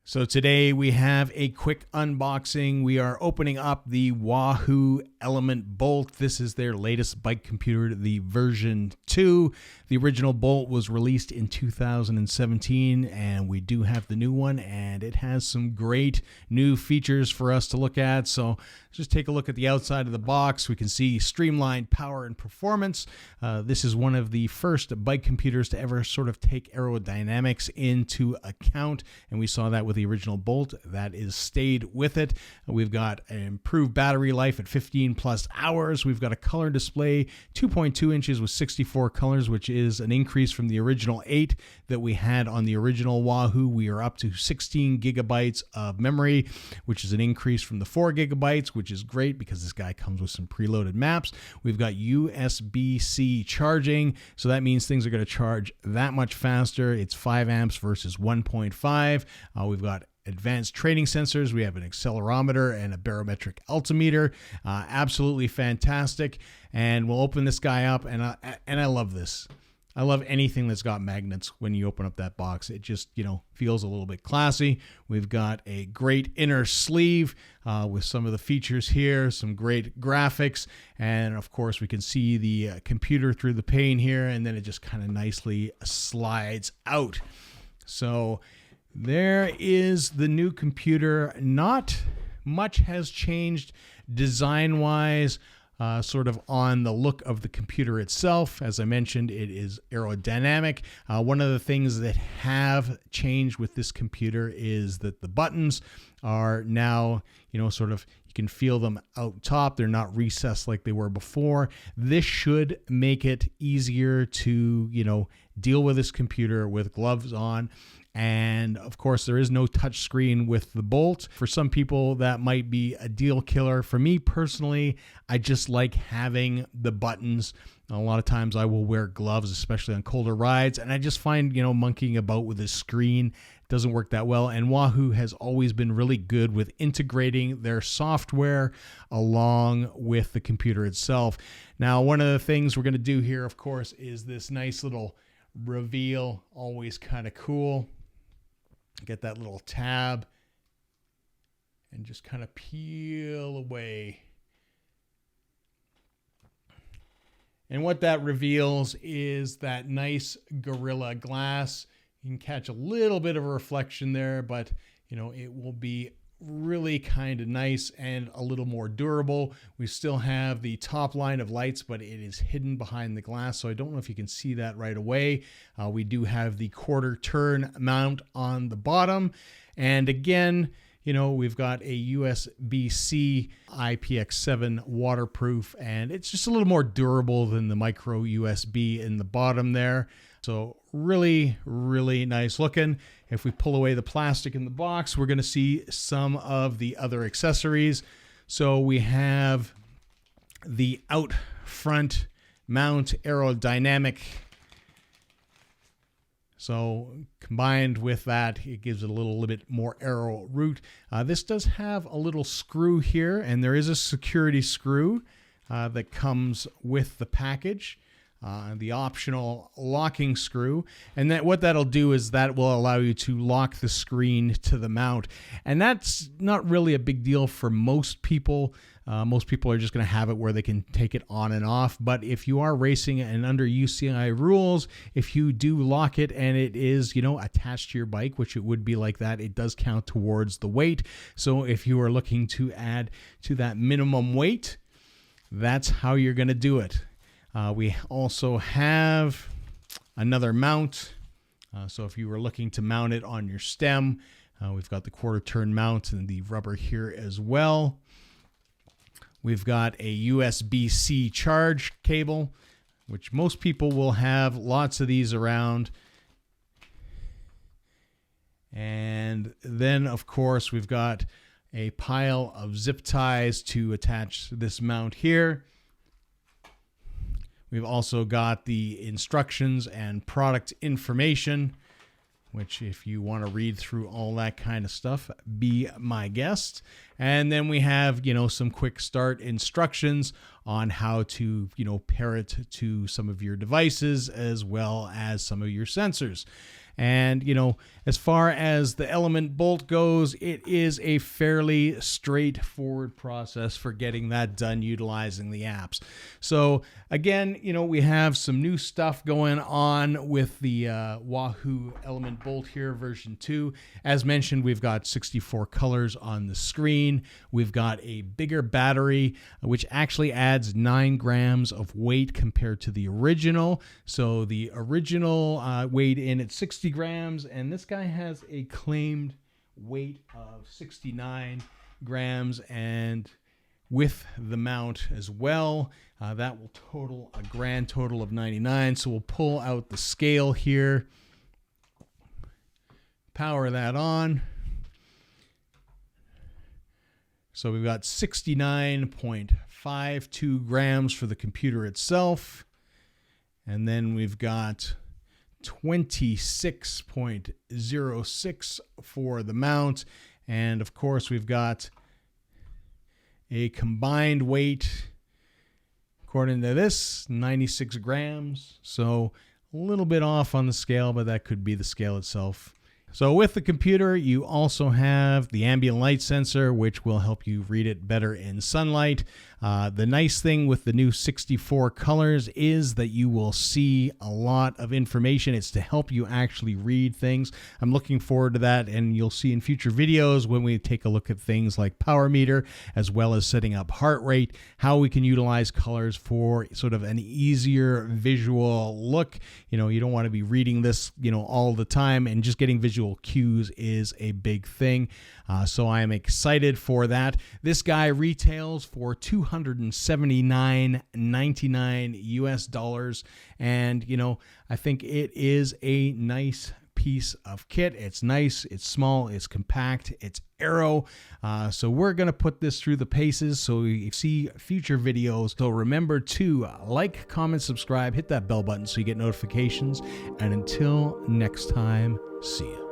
So today we have a quick unboxing. We are opening up the Wahoo Element Bolt. This is their latest bike computer, the version 2. The original Bolt was released in 2017, and we do have the new one, and it has some great new features for us to look at. So just take a look at the outside of the box. We can see streamlined power and performance. This is one of the first bike computers to ever sort of take aerodynamics into account, and we saw that with the original Bolt. That is stayed with it. We've got an improved battery life at 15 plus hours. We've got a color display, 2.2 inches with 64 colors, which is an increase from the original 8 that we had on the original Wahoo. We are up to 16 gigabytes of memory, which is an increase from the 4 gigabytes, which is great because this guy comes with some preloaded maps. We've got USB-C charging, so that means things are going to charge that much faster. It's 5 amps versus 1.5. We've got advanced training sensors. We have an accelerometer and a barometric altimeter. Absolutely fantastic. And we'll open this guy up, and I love this. I love anything that's got magnets when you open up that box. It just, feels a little bit classy. We've got a great inner sleeve with some of the features here, some great graphics, and of course we can see the computer through the pane here, and then it just kind of nicely slides out. So there is the new computer. Not much has changed design-wise. Sort of on the look of the computer itself. As I mentioned, it is aerodynamic. One of the things that have changed with this computer is that the buttons are now, sort of, you can feel them out top. They're not recessed like they were before. This should make it easier to, deal with this computer with gloves on. And of course, there is no touch screen with the Bolt. For some people, that might be a deal killer. For me personally, I just like having the buttons. A lot of times I will wear gloves, especially on colder rides, and I just find, monkeying about with the screen doesn't work that well. And Wahoo has always been really good with integrating their software along with the computer itself. Now, one of the things we're going to do here, of course, is this nice little reveal. Always kind of cool. Get that little tab and just kind of peel away. And what that reveals is that nice Gorilla Glass. You can catch a little bit of a reflection there, but it will be really kind of nice and a little more durable. We still have the top line of lights, but it is hidden behind the glass, so I don't know if you can see that right away. We do have the quarter turn mount on the bottom, and again, we've got a USB-C IPX7 waterproof, and it's just a little more durable than the micro USB in the bottom there. So really, really nice looking. If we pull away the plastic in the box, we're going to see some of the other accessories. So we have the out front mount aerodynamic. So combined with that, it gives it a little bit more aero root. This does have a little screw here, and there is a security screw that comes with the package. The optional locking screw, and what that'll do is that will allow you to lock the screen to the mount, and that's not really a big deal for most people. Most people are just going to have it where they can take it on and off, but if you are racing and under UCI rules, if you do lock it and it is attached to your bike, which it would be like that, it does count towards the weight. So if you are looking to add to that minimum weight, that's how you're going to do it. We also have another mount. So if you were looking to mount it on your stem, we've got the quarter turn mount and the rubber here as well. We've got a USB-C charge cable, which most people will have lots of these around. And then, of course, we've got a pile of zip ties to attach this mount here. We've also got the instructions and product information, which if you want to read through all that kind of stuff, be my guest. And then we have, some quick start instructions on how to, pair it to some of your devices as well as some of your sensors. And, you know, as far as the Element Bolt goes, it is a fairly straightforward process for getting that done utilizing the apps. So again, you know, we have some new stuff going on with the Wahoo Element Bolt here, version 2. As mentioned, we've got 64 colors on the screen. We've got a bigger battery, which actually adds 9 grams of weight compared to the original. So the original weighed in at 60 grams, and this guy has a claimed weight of 69 grams, and with the mount as well, that will total a grand total of 99. So we'll pull out the scale here, power that on. So we've got 69.52 grams for the computer itself. And then we've got 26.06 for the mount. And of course, we've got a combined weight, according to this, 96 grams. So a little bit off on the scale, but that could be the scale itself. So with the computer, you also have the ambient light sensor, which will help you read it better in sunlight. The nice thing with the new 64 colors is that you will see a lot of information. It's to help you actually read things. I'm looking forward to that, and you'll see in future videos when we take a look at things like power meter, as well as setting up heart rate, how we can utilize colors for sort of an easier visual look. You know, you don't want to be reading this, you know, all the time, and just getting visual cues is a big thing. So I am excited for that. This guy retails for $279.99 US dollars, and you know, I think it is a nice piece of kit. It's nice, it's small, it's compact, it's aero. So we're gonna put this through the paces so you see future videos. So remember to like, comment, subscribe, hit that bell button so you get notifications, and until next time, see ya.